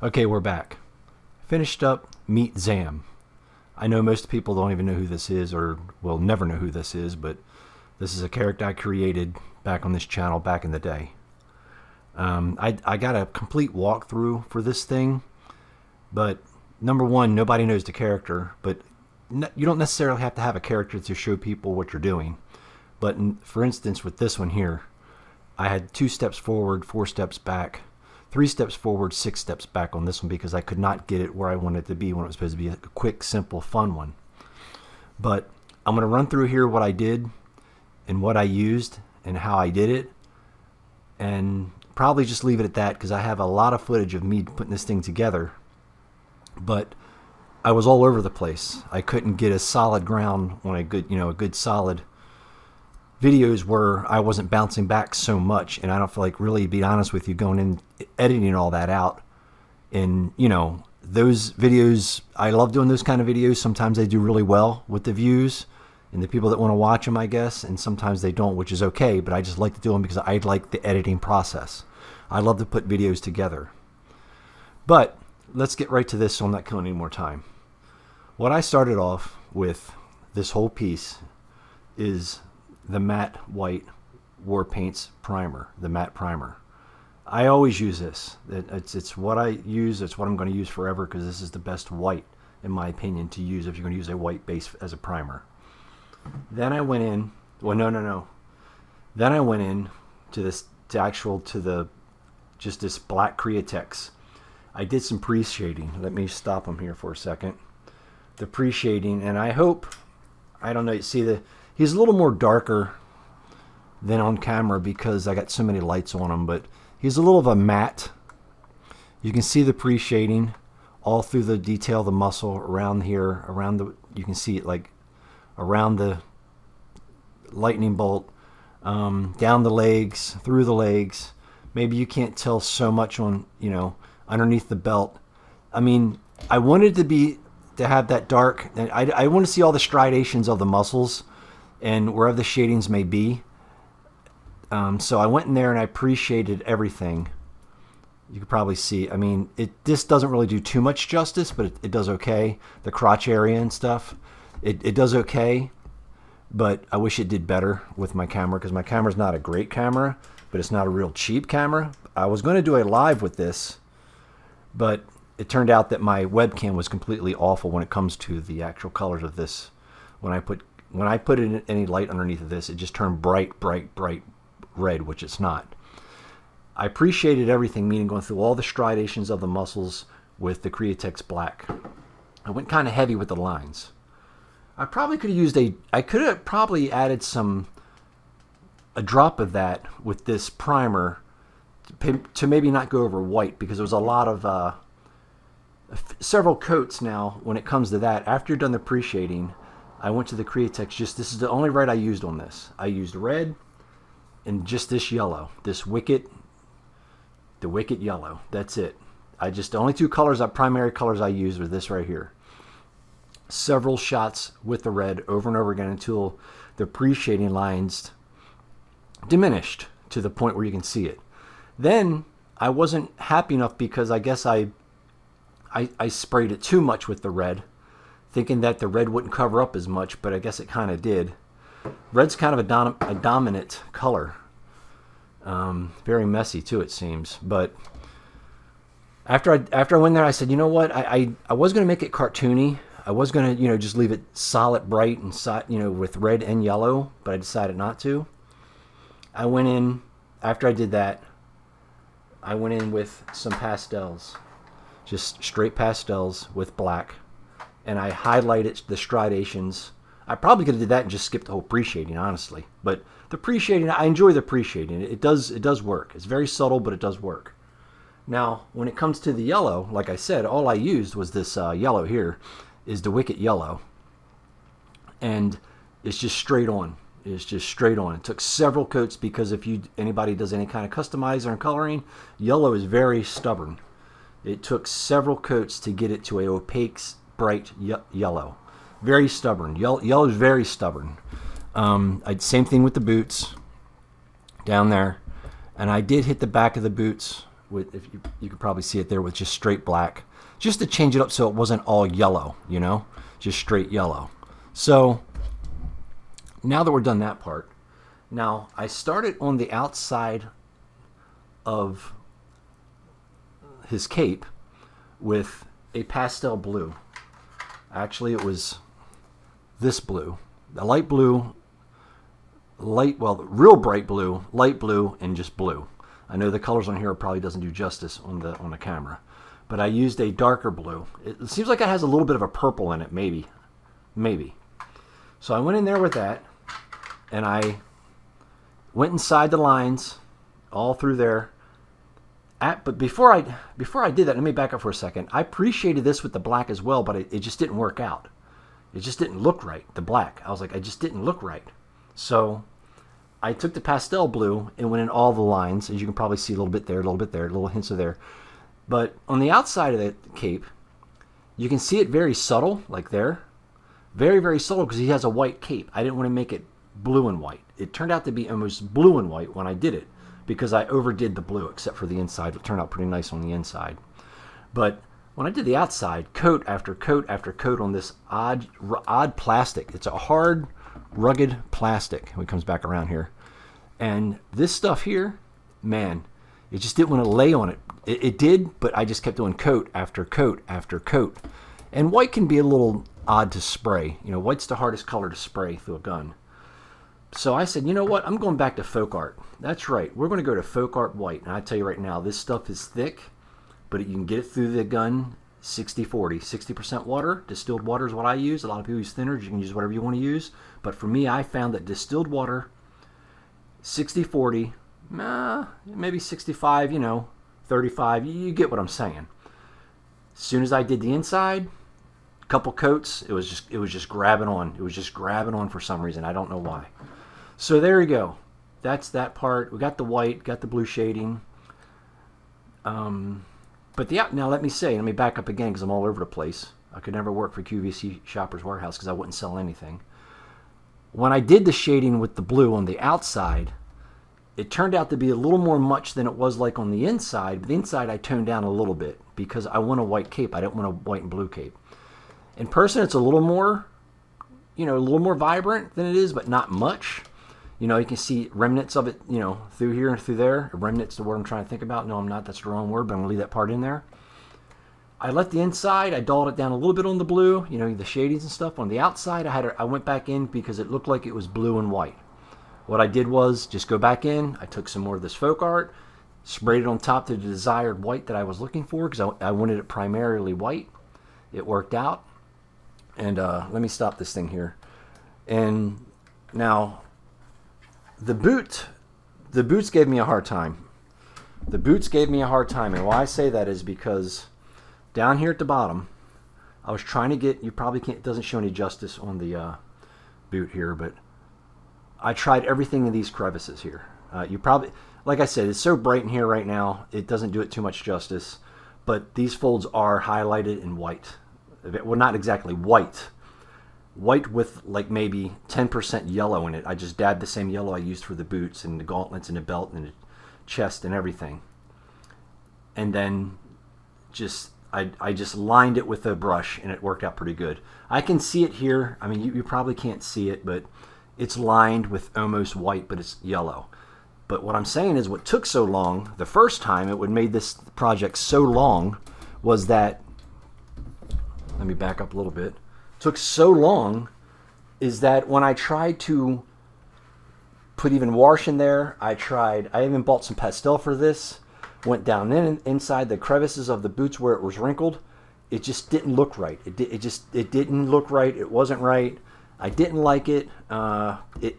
Okay, we're back. Finished up MEATZAM. I know most people don't even know who this is or will never know who this is, but this is a character I created back on this channel back in the day. I got a complete walkthrough for this thing, but number one, nobody knows the character, but you don't necessarily have to have a character to show people what you're doing. But for instance, with this one here, I had 2 steps forward, 4 steps back, 3 steps forward, 6 steps back on this one because I could not get it where I wanted it to be when it was supposed to be a quick, simple, fun one. But I'm going to run through here what I did and what I used and how I did it, and probably just leave it at that because I have a lot of footage of me putting this thing together. But I was all over the place. I couldn't get a solid ground on a good solid videos where I wasn't bouncing back so much, and I don't feel like, really, be honest with you, going in editing all that out. And those videos, I love doing those kind of videos. Sometimes they do really well with the views and the people that want to watch them, I guess, and sometimes they don't, which is okay, but I just like to do them because I like the editing process. I love to put videos together. But let's get right to this so I'm not killing any more time. What I started off with this whole piece is the matte white war paints primer, the matte primer. I always use this. It's what I use. It's what I'm going to use forever because this is the best white, in my opinion, to use if you're going to use a white base as a primer. Then I went in. Well, no. Then I went in to this just this black Createx. I did some pre-shading. Let me stop them here for a second. The pre-shading, and I hope, I don't know, you see he's a little more darker than on camera because I got so many lights on him, but he's a little of a matte. You can see the pre-shading all through the detail, the muscle around here, you can see it like around the lightning bolt, down the legs, through the legs. Maybe you can't tell so much on, underneath the belt. I mean, I wanted to have that dark, and I want to see all the striations of the muscles and wherever the shadings may be. So I went in there and I pre-shaded everything. You could probably see, I mean, this doesn't really do too much justice, but it does okay. The crotch area and stuff, it does okay, but I wish it did better with my camera because my camera's not a great camera, but it's not a real cheap camera. I was going to do a live with this, but it turned out that my webcam was completely awful when it comes to the actual colors of this. When I put in any light underneath of this, it just turned bright red, which it's not. I pre-shaded everything, meaning going through all the striations of the muscles with the Createx black. I went kind of heavy with the lines. I probably could have used I could have probably added a drop of that with this primer to maybe not go over white, because there was a lot of several coats now when it comes to that. After you're done the pre-shading, I went to the Createx. This is the only red I used on this. I used red and just this yellow, the wicked yellow. That's it. The only 2 colors, primary colors I used were this right here. Several shots with the red over and over again until the pre-shading lines diminished to the point where you can see it. Then I wasn't happy enough because I guess I sprayed it too much with the red, thinking that the red wouldn't cover up as much, but I guess it kind of did. Red's kind of a dominant color. Very messy too, it seems. But after I went there, I said, you know what? I was going to make it cartoony. I was going to, just leave it solid bright and with red and yellow, but I decided not to. I went in, after I did that, I went in with some pastels. Just straight pastels with black. And I highlighted the striations. I probably could have did that and just skipped the whole pre-shading, honestly. But the pre-shading, I enjoy the pre-shading. It does work. It's very subtle, but it does work. Now, when it comes to the yellow, like I said, all I used was this yellow here, is the Wicked Yellow. And it's just straight on. It's just straight on. It took several coats because if anybody does any kind of customizer and coloring, yellow is very stubborn. It took several coats to get it to a opaque, bright yellow. Very stubborn. Yellow is very stubborn. Same thing with the boots down there. And I did hit the back of the boots with, if you could probably see it there, with just straight black, just to change it up so it wasn't all yellow, you know, just straight yellow. So now that we're done that part, now I started on the outside of his cape with a pastel blue. Actually, it was this blue, the light blue, real bright blue, light blue, and just blue. I know the colors on here probably doesn't do justice on the camera, but I used a darker blue. It seems like it has a little bit of a purple in it, maybe. So I went in there with that, and I went inside the lines, all through there. But before I did that, let me back up for a second. I appreciated this with the black as well, but it just didn't work out. It just didn't look right, the black. I was like, it just didn't look right. So I took the pastel blue and went in all the lines. As you can probably see, a little bit there, a little bit there, little hints of there. But on the outside of the cape, you can see it very subtle, like there. Very, very subtle, because he has a white cape. I didn't want to make it blue and white. It turned out to be almost blue and white when I did it, because I overdid the blue, except for the inside. It turned out pretty nice on the inside. But when I did the outside, coat after coat after coat on this odd plastic. It's a hard, rugged plastic when it comes back around here. And this stuff here, man, it just didn't want to lay on it. It did, but I just kept doing coat after coat after coat. And white can be a little odd to spray. You know, white's the hardest color to spray through a gun. So I said, you know what? I'm going back to folk art. That's right. We're going to go to folk art white. And I tell you right now, this stuff is thick, but you can get it through the gun 60-40. 60% water. Distilled water is what I use. A lot of people use thinner. You can use whatever you want to use. But for me, I found that distilled water, 60-40, maybe 65, 35. You get what I'm saying. As soon as I did the inside, couple coats, it was just grabbing on. It was just grabbing on for some reason. I don't know why. So there you go. That's that part. We got the white, got the blue shading. But now let me back up again, because I'm all over the place. I could never work for QVC Shoppers Warehouse because I wouldn't sell anything. When I did the shading with the blue on the outside, it turned out to be a little more much than it was like on the inside. But the inside I toned down a little bit because I want a white cape. I didn't want a white and blue cape. In person, it's a little more, a little more vibrant than it is, but not much. You can see remnants of it, through here and through there. Remnants, the word I'm trying to think about. No, I'm not. That's the wrong word, but I'm going to leave that part in there. I left the inside. I dulled it down a little bit on the blue, the shadings and stuff. On the outside, I went back in because it looked like it was blue and white. What I did was just go back in. I took some more of this folk art, sprayed it on top to the desired white that I was looking for, because I wanted it primarily white. It worked out. And let me stop this thing here. And now, the boots gave me a hard time. The boots gave me a hard time. And why I say that is because down here at the bottom, I was trying to get, you probably can't, it doesn't show any justice on the boot here, but I tried everything in these crevices here. You probably, like I said, it's so bright in here right now, it doesn't do it too much justice. But these folds are highlighted in white. Well, not exactly white. White with like maybe 10% yellow in it. I just dabbed the same yellow I used for the boots and the gauntlets and the belt and the chest and everything. And then I just lined it with a brush, and it worked out pretty good. I can see it here. I mean, you probably can't see it, but it's lined with almost white, but it's yellow. But what I'm saying is what took so long, the first time it would made this project so long, was that, let me back up a little bit, took so long, is that when I tried to put even wash in there, I even bought some pastel for this, went down inside the crevices of the boots where it was wrinkled. It just didn't look right. It didn't look right. It wasn't right. I didn't like it.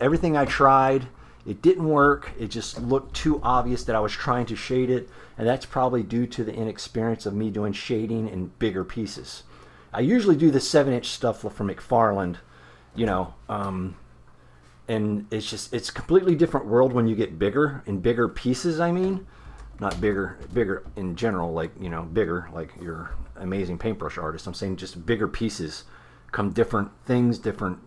Everything I tried, it didn't work. It just looked too obvious that I was trying to shade it, and that's probably due to the inexperience of me doing shading in bigger pieces. I usually do the 7-inch stuff from McFarland, and it's a completely different world when you get bigger, in bigger pieces, I mean. Not bigger in general, like, bigger, like you're an amazing paintbrush artist. I'm saying just bigger pieces come different things, different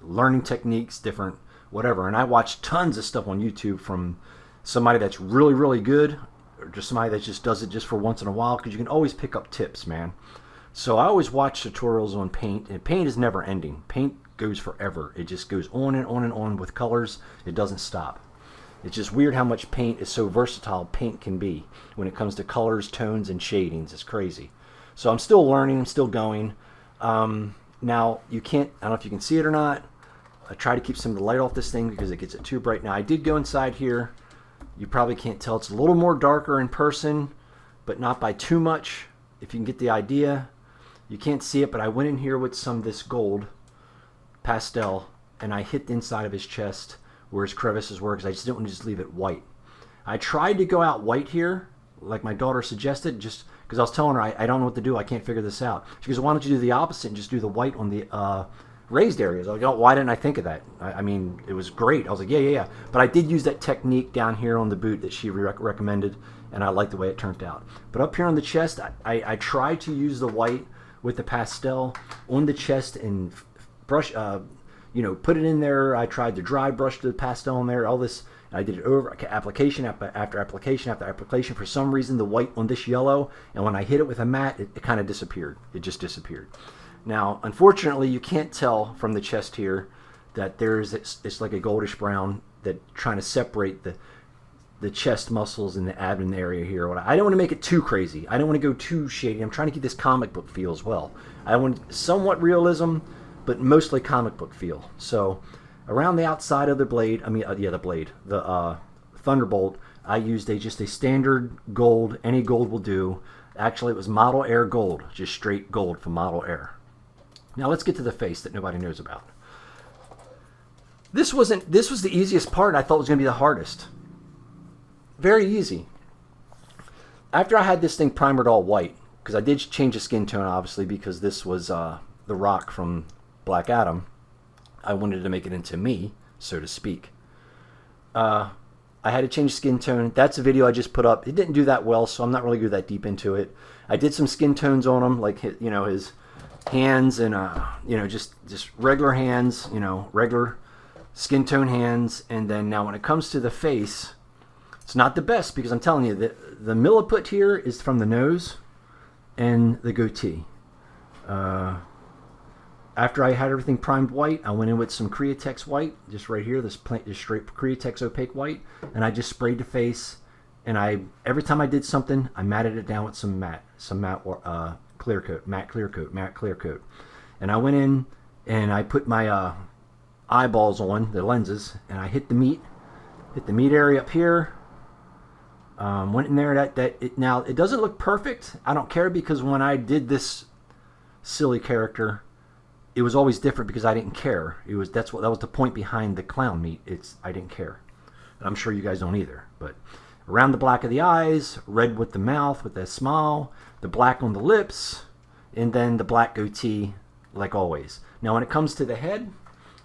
learning techniques, different whatever. And I watch tons of stuff on YouTube from somebody that's really, really good or just somebody that just does it just for once in a while, because you can always pick up tips, man. So I always watch tutorials on paint, and paint is never ending. Paint goes forever. It just goes on and on and on with colors. It doesn't stop. It's just weird how much paint is so versatile paint can be when it comes to colors, tones, and shadings. It's crazy. So I'm still learning. I'm still going. Now, you can't, I don't know if you can see it or not. I try to keep some of the light off this thing because it gets it too bright. Now, I did go inside here. You probably can't tell. It's a little more darker in person, but not by too much, if you can get the idea. You can't see it, but I went in here with some of this gold pastel, and I hit the inside of his chest where his crevices were, because I just didn't want to just leave it white. I tried to go out white here, like my daughter suggested, just because I was telling her I don't know what to do. I can't figure this out. She goes, why don't you do the opposite and just do the white on the raised areas? I was like, oh, why didn't I think of that? I mean, it was great. I was like, yeah. But I did use that technique down here on the boot that she recommended, and I like the way it turned out. But up here on the chest, I tried to use the white with the pastel on the chest and brush, put it in there. I tried to dry brush the pastel in there, all this. I did it over application after application after application. For some reason, the white on this yellow, and when I hit it with a matte, it kind of disappeared. It just disappeared. Now, unfortunately, you can't tell from the chest here that there's it's like a goldish brown that trying to separate the chest muscles and the abdomen area here. I don't want to make it too crazy. I don't want to go too shady. I'm trying to keep this comic book feel as well. I want somewhat realism, but mostly comic book feel. So around the outside of the blade, the Thunderbolt, I used just a standard gold. Any gold will do. Actually, it was Model Air gold, just straight gold from Model Air. Now let's get to the face that nobody knows about. This was the easiest part, and I thought it was going to be the hardest. Very easy. After I had this thing primered all white, because I did change the skin tone, obviously, because this was the Rock from Black Adam. I wanted to make it into me, so to speak. I had to change skin tone. That's a video I just put up. It didn't do that well, so I'm not really going that deep into it. I did some skin tones on him, like his hands and just regular hands, regular skin tone hands. And then now when it comes to the face, it's not the best, because I'm telling you that the milliput here is from the nose and the goatee. After I had everything primed white, I went in with some Createx white, just right here, this straight Createx opaque white, and I just sprayed the face. And every time I did something, I matted it down with some matte clear coat, matte clear coat. And I went in and I put my eyeballs on the lenses, and I hit the meat area up here. Went in there. Now it doesn't look perfect. I don't care, because when I did this silly character, it was always different because I didn't care. That was the point behind the clown meat. I didn't care. And I'm sure you guys don't either. But around the black of the eyes, red with the mouth with that smile, the black on the lips, and then the black goatee, like always. Now when it comes to the head,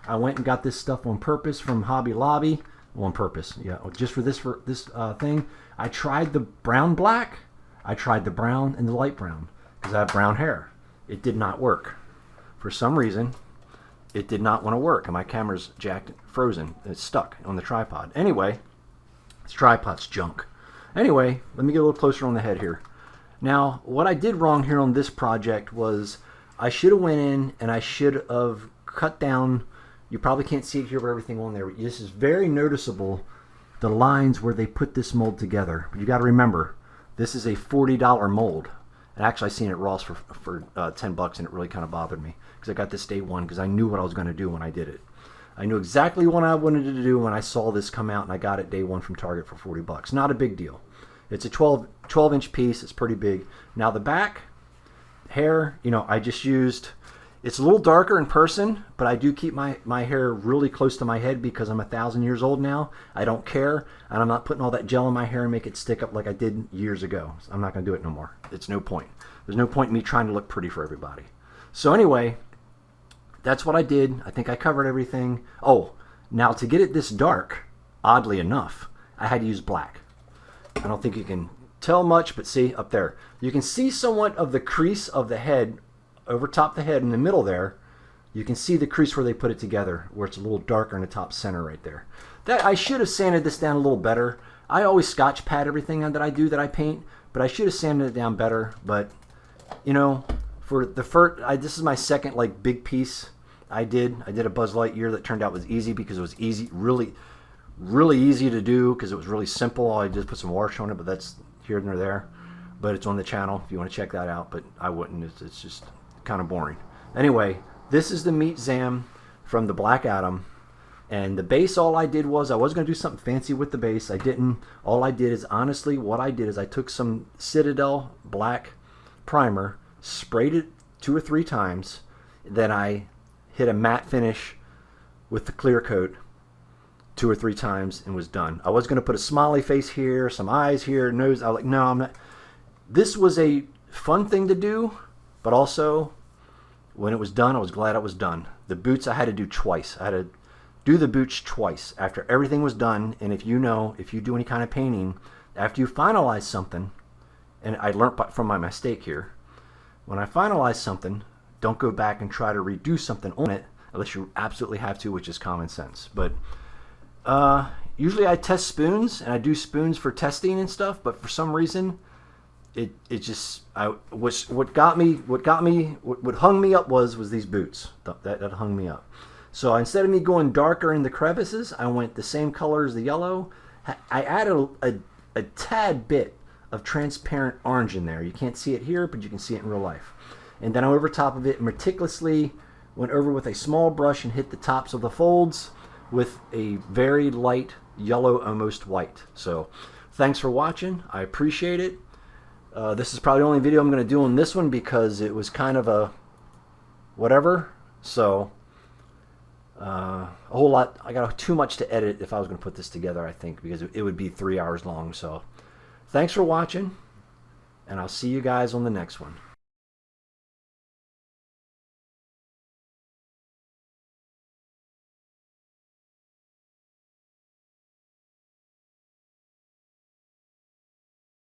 I went and got this stuff on purpose from Hobby Lobby. On purpose, yeah, just for this thing. I tried the brown black. I tried the brown and the light brown, because I have brown hair. It did not work. For some reason, it did not want to work, and my camera's frozen. It's stuck on the tripod. Anyway, this tripod's junk. Anyway, let me get a little closer on the head here. Now, what I did wrong here on this project was I should have went in and I should have cut down. You probably can't see it here, but everything on there. This is very noticeable, the lines where they put this mold together. But you got to remember, this is a $40 mold. And actually, I seen it at Ross for $10, and it really kind of bothered me, because I got this day one, because I knew what I was going to do when I did it. I knew exactly what I wanted to do when I saw this come out, and I got it day one from Target for $40. Not a big deal. It's a 12-inch piece. It's pretty big. Now the back hair, I just used. It's a little darker in person, but I do keep my hair really close to my head, because I'm 1,000 years old now. I don't care, and I'm not putting all that gel in my hair and make it stick up like I did years ago. I'm not going to do it no more. It's no point. There's no point in me trying to look pretty for everybody. So anyway, that's what I did. I think I covered everything. Oh, now to get it this dark, oddly enough, I had to use black. I don't think you can tell much, but see up there. You can see somewhat of the crease of the head over top the head in the middle there. You can see the crease where they put it together, where it's a little darker in the top center right there. That I should have sanded this down a little better. I always Scotch pad everything that I do that I paint, but I should have sanded it down better. But you know, for the first, this is my second like big piece I did. I did a Buzz Lightyear that turned out was easy because it was easy, really easy to do because it was really simple. I just put some wash on it, but that's here and there. But it's on the channel if you want to check that out. But I wouldn't. It's just kind of boring. Anyway, this is the MEATZAM from the Black Adam. And the base, all I did was, I was going to do something fancy with the base. I didn't. All I did is, honestly, what I did is I took some Citadel black primer, sprayed it 2 or 3 times, then I hit a matte finish with the clear coat 2 or 3 times and was done. I was going to put a smiley face here, some eyes here, nose. I was like, no, I'm not. This was a fun thing to do, but also, when it was done, I was glad it was done. The boots I had to do twice. I had to do the boots twice after everything was done. And if you do any kind of painting, after you finalize something, and I learned from my mistake here, when I finalize something, don't go back and try to redo something on it unless you absolutely have to, which is common sense. But usually I test spoons, and I do spoons for testing and stuff, but for some reason it just what hung me up was these boots that hung me up. So instead of me going darker in the crevices, I went the same color as the yellow. I added a tad bit of transparent orange in there. You can't see it here, but you can see it in real life. And then over top of it, meticulously went over with a small brush and hit the tops of the folds with a very light yellow, almost white. So thanks for watching. I appreciate it. This is probably the only video I'm going to do on this one because it was kind of a whatever. So a whole lot. I got too much to edit if I was going to put this together, I think, because it would be 3 hours long. So thanks for watching, and I'll see you guys on the next one.